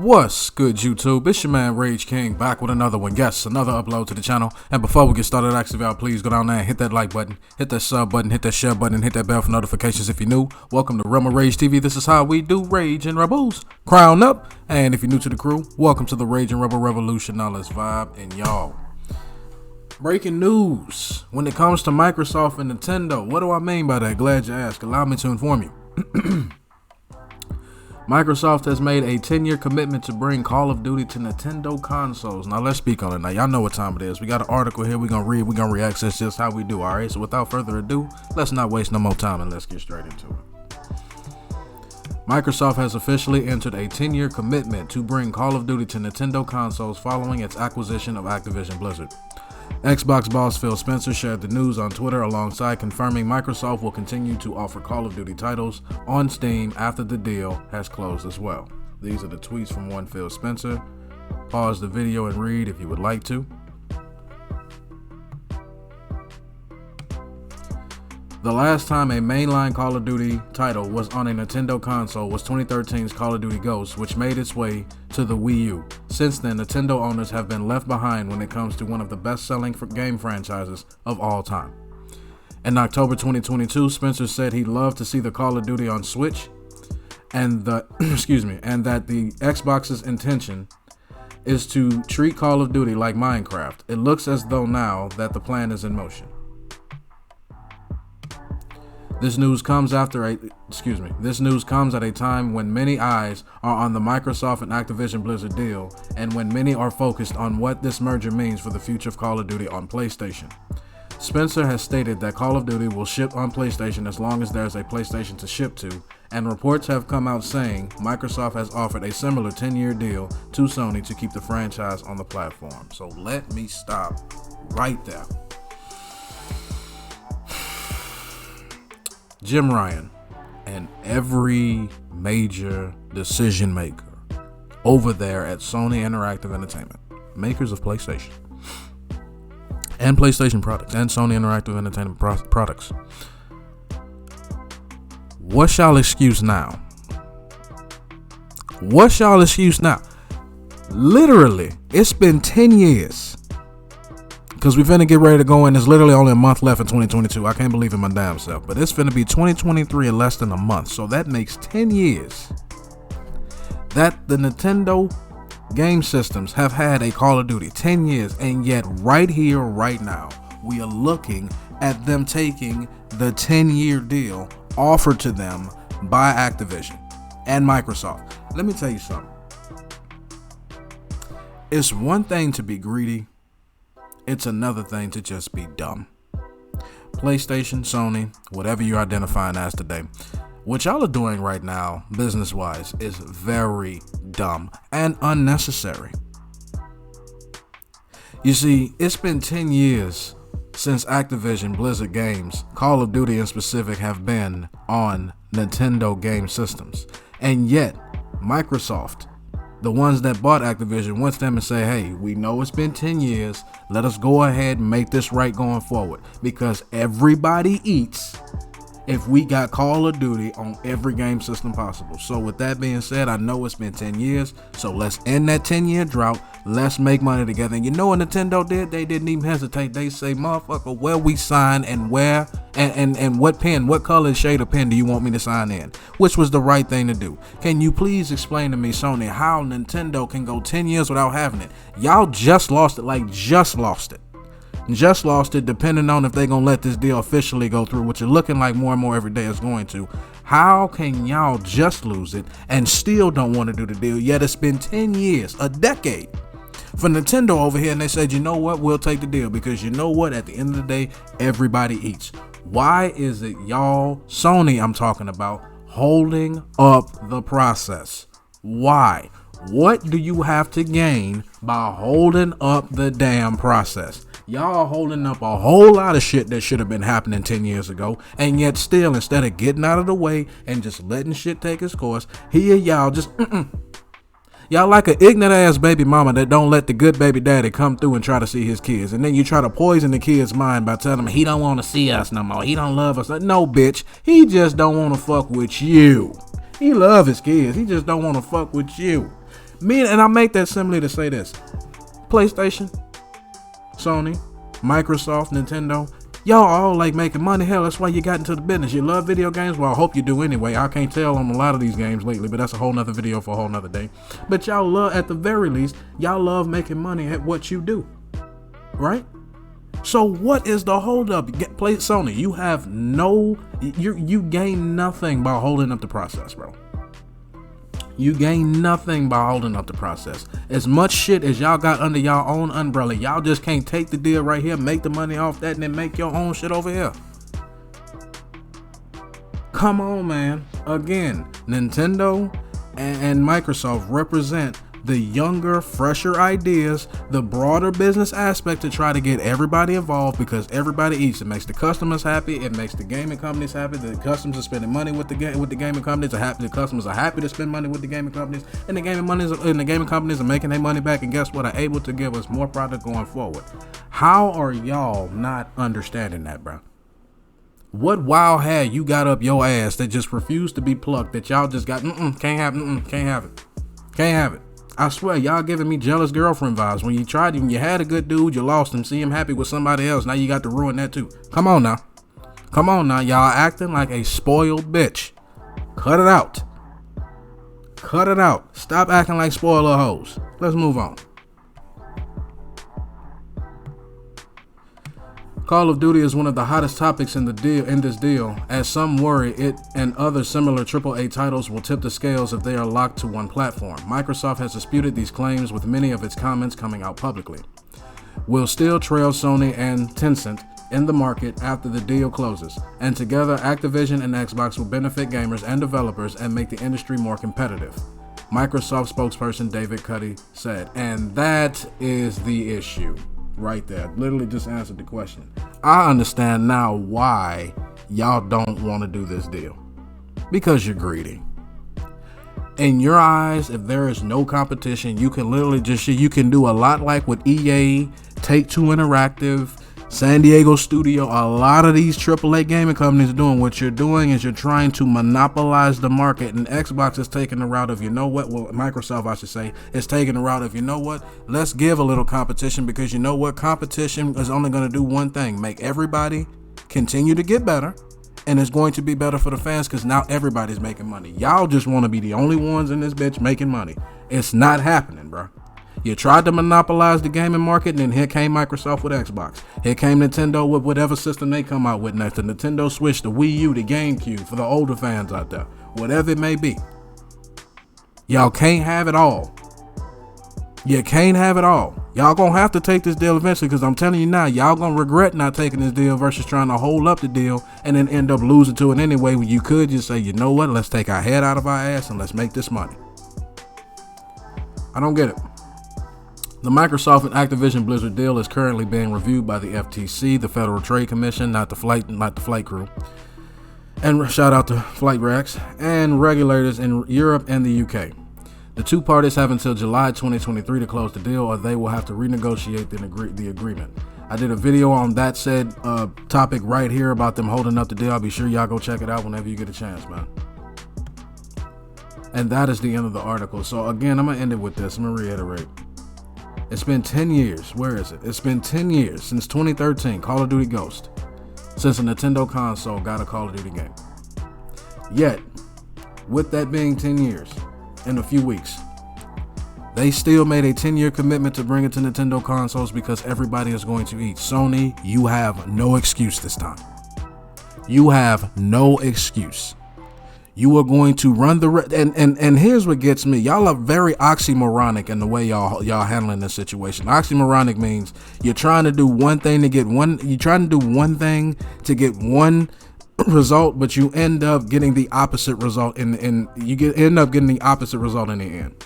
What's good, YouTube? It's your man Rage King back with another one. Yes, another upload to the channel. And before we get started, actually, y'all, please go down there and hit that like button, hit that sub button, hit that share button, and hit that bell for notifications if you're new. Welcome to Realm of Rage TV. This is how we do Rage and Rebels. Crown up. And if you're new to the crew, welcome to the Rage and Rebel Revolution. Now let's vibe. And y'all, breaking news when it comes to Microsoft and Nintendo. What do I mean by that? Glad you asked. Allow me to inform you. Microsoft has made a 10-year commitment to bring Call of Duty to Nintendo consoles. Now, let's speak on it. Now, y'all know what time it is. We got an article here. We're going to read. We're going to react. That's just how we do, all right? So, without further ado, let's not waste no more time and let's get straight into it. Microsoft has officially entered a 10-year commitment to bring Call of Duty to Nintendo consoles following its acquisition of Activision Blizzard. Xbox boss Phil Spencer shared the news on Twitter alongside confirming Microsoft will continue to offer Call of Duty titles on Steam after the deal has closed as well. These are the tweets from one Phil Spencer. Pause the video and read if you would like to. The last time a mainline Call of Duty title was on a Nintendo console was 2013's Call of Duty Ghosts, which made its way to the Wii U. Since then, Nintendo owners have been left behind when it comes to one of the best-selling game franchises of all time. In October 2022, Spencer said he'd love to see the Call of Duty on Switch, and that the Xbox's intention is to treat Call of Duty like Minecraft. It looks as though now that the plan is in motion. This news comes at a time when many eyes are on the Microsoft and Activision Blizzard deal, and when many are focused on what this merger means for the future of Call of Duty on PlayStation. Spencer has stated that Call of Duty will ship on PlayStation as long as there's a PlayStation to ship to, and reports have come out saying Microsoft has offered a similar 10-year deal to Sony to keep the franchise on the platform. So let me stop right there. Jim Ryan and every major decision maker over there at Sony Interactive Entertainment, makers of PlayStation and PlayStation products and Sony Interactive Entertainment products, what's y'all excuse now? What's y'all excuse now? Literally, it's been 10 years. Because we're finna get ready to go in. There's literally only a month left in 2022. I can't believe it my damn self. But it's finna be 2023 in less than a month. So that makes 10 years that the Nintendo game systems have had a Call of Duty. 10 years. And yet right here, right now, we are looking at them taking the 10-year deal offered to them by Activision and Microsoft. Let me tell you something. It's one thing to be greedy. It's another thing to just be dumb. PlayStation, Sony, whatever you're identifying as today, what y'all are doing right now, business-wise, is very dumb and unnecessary. You see, it's been 10 years since Activision Blizzard games, Call of Duty in specific, have been on Nintendo game systems. And yet, Microsoft, the ones that bought Activision, went to them and say, hey, we know it's been 10 years. Let us go ahead and make this right going forward. Because everybody eats if we got Call of Duty on every game system possible. So with that being said, I know it's been 10 years. So let's end that 10-year drought. Let's make money together. And you know what Nintendo did? They didn't even hesitate. They say, motherfucker, where we sign and where and what pen, what color shade of pen do you want me to sign in? Which was the right thing to do. Can you please explain to me, Sony, how Nintendo can go 10 years without having it? Y'all just lost it, just lost it, depending on if they're going to let this deal officially go through, which is looking like more and more every day is going to. How can y'all just lose it and still don't want to do the deal? Yet it's been 10 years, a decade, for Nintendo over here, and they said, you know what, we'll take the deal, because you know what, at the end of the day, everybody eats. Why is it y'all, Sony I'm talking about, holding up the process? Why? What do you have to gain by holding up the damn process? Y'all are holding up a whole lot of shit that should have been happening 10 years ago, and yet still, instead of getting out of the way and just letting shit take its course, here y'all just y'all like an ignorant ass baby mama that don't let the good baby daddy come through and try to see his kids, and then you try to poison the kid's mind by telling him he don't want to see us no more, he don't love us. No, bitch, he just don't want to fuck with you. He love his kids, he just don't want to fuck with you. And I make that simply to say this: PlayStation, Sony, Microsoft, Nintendo, y'all all like making money. Hell, that's why you got into the business. You love video games. Well, I hope you do anyway. I can't tell on a lot of these games lately, but that's a whole nother video for a whole nother day. But y'all love, at the very least, y'all love making money at what you do, right? So what is the holdup? Play Sony. You have you gain nothing by holding up the process, bro. You gain nothing by holding up the process. As much shit as y'all got under y'all own umbrella, y'all just can't take the deal right here, make the money off that, and then make your own shit over here. Come on, man. Again, Nintendo and Microsoft represent the younger, fresher ideas, the broader business aspect to try to get everybody involved, because everybody eats. It makes the customers happy. It makes the gaming companies happy. The customers are spending money with the gaming companies. Are happy. The customers are happy to spend money with the gaming companies, and the gaming companies are making their money back. And guess what? Are able to give us more product going forward. How are y'all not understanding that, bro? What wild hair you got up your ass that just refused to be plucked? That y'all just got can't have it. I swear, y'all giving me jealous girlfriend vibes. When you had a good dude, you lost him, see him happy with somebody else. Now you got to ruin that too. Come on now. Y'all acting like a spoiled bitch. Cut it out. Stop acting like spoiler hoes. Let's move on. Call of Duty is one of the hottest topics in this deal, as some worry it and other similar AAA titles will tip the scales if they are locked to one platform. Microsoft has disputed these claims, with many of its comments coming out publicly. Will still trail Sony and Tencent in the market after the deal closes, and together Activision and Xbox will benefit gamers and developers and make the industry more competitive, Microsoft spokesperson David Cuddy said. And that is the issue. Right there, literally just answered the question. I understand now why y'all don't want to do this deal. Because you're greedy. In your eyes, if there is no competition, you can literally you can do a lot like with EA, Take-Two Interactive, San Diego Studio. A lot of these AAA gaming companies are doing. What you're doing is you're trying to monopolize the market, and Xbox is taking the route of, Microsoft, I should say, is taking the route of, let's give a little competition, because competition is only going to do one thing: make everybody continue to get better, and it's going to be better for the fans, because now everybody's making money. Y'all just want to be the only ones in this bitch making money. It's not happening, bro. You tried to monopolize the gaming market, and then here came Microsoft with Xbox. Here came Nintendo with whatever system they come out with next. The Nintendo Switch, the Wii U, the GameCube, for the older fans out there. Whatever it may be. Y'all can't have it all. You can't have it all. Y'all gonna have to take this deal eventually, because I'm telling you now, y'all gonna regret not taking this deal versus trying to hold up the deal and then end up losing to it anyway, when you could just say, let's take our head out of our ass and let's make this money. I don't get it. The Microsoft and Activision Blizzard deal is currently being reviewed by the FTC, the Federal Trade Commission, not the flight crew, and shout out to Flight Racks, and regulators in Europe and the UK. The two parties have until July 2023 to close the deal, or they will have to renegotiate the agreement. I did a video on that said topic right here about them holding up the deal. I'll be sure y'all go check it out whenever you get a chance, man. And that is the end of the article. So again, I'm gonna end it with this. I'm gonna reiterate. It's been 10 years. Where is it? It's been 10 years since 2013, Call of Duty Ghost, since a Nintendo console got a Call of Duty game. Yet, with that being 10 years, in a few weeks, they still made a 10-year commitment to bring it to Nintendo consoles, because everybody is going to eat. Sony, you have no excuse this time. You have no excuse. You are going to run the and here's what gets me. Y'all are very oxymoronic in the way y'all handling this situation. Oxymoronic means you're trying to do one thing to get one. You're trying to do one thing to get one result, but you end up getting the opposite result end up getting the opposite result in the end.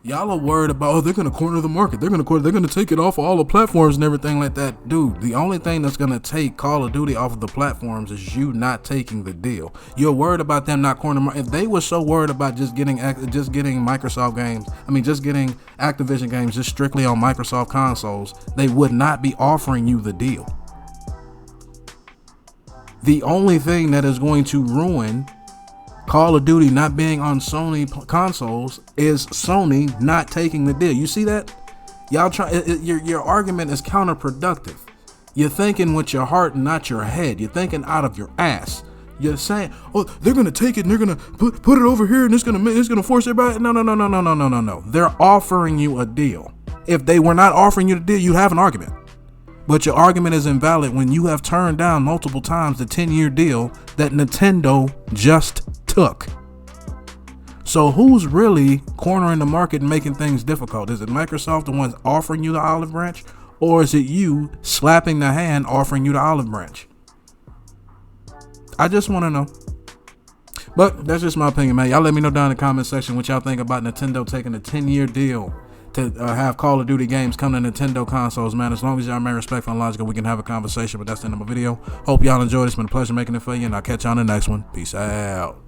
Y'all are worried about, they're going to corner the market. They're going to take it off of all the platforms and everything like that. Dude, the only thing that's going to take Call of Duty off of the platforms is you not taking the deal. You're worried about them not cornering. If they were so worried about just getting Microsoft games, just getting Activision games just strictly on Microsoft consoles, they would not be offering you the deal. The only thing that is going to ruin Call of Duty not being on Sony consoles is Sony not taking the deal. You see that? Y'all your argument is counterproductive. You're thinking with your heart and not your head. You're thinking out of your ass. You're saying, oh, they're gonna take it and they're gonna put it over here and it's gonna force everybody. No. They're offering you a deal. If they were not offering you the deal, you'd have an argument. But your argument is invalid when you have turned down multiple times the 10-year deal that Nintendo just took. So who's really cornering the market and making things difficult? Is it Microsoft, the ones offering you the olive branch? Or is it you slapping the hand offering you the olive branch? I just want to know. But that's just my opinion, man. Y'all let me know down in the comment section what y'all think about Nintendo taking a 10-year deal to have Call of Duty games come to Nintendo consoles, man. As long as y'all remain respectful and logical, we can have a conversation. But that's the end of my video. Hope y'all enjoyed. It's been a pleasure making it for you, and I'll catch y'all on the next one. Peace out.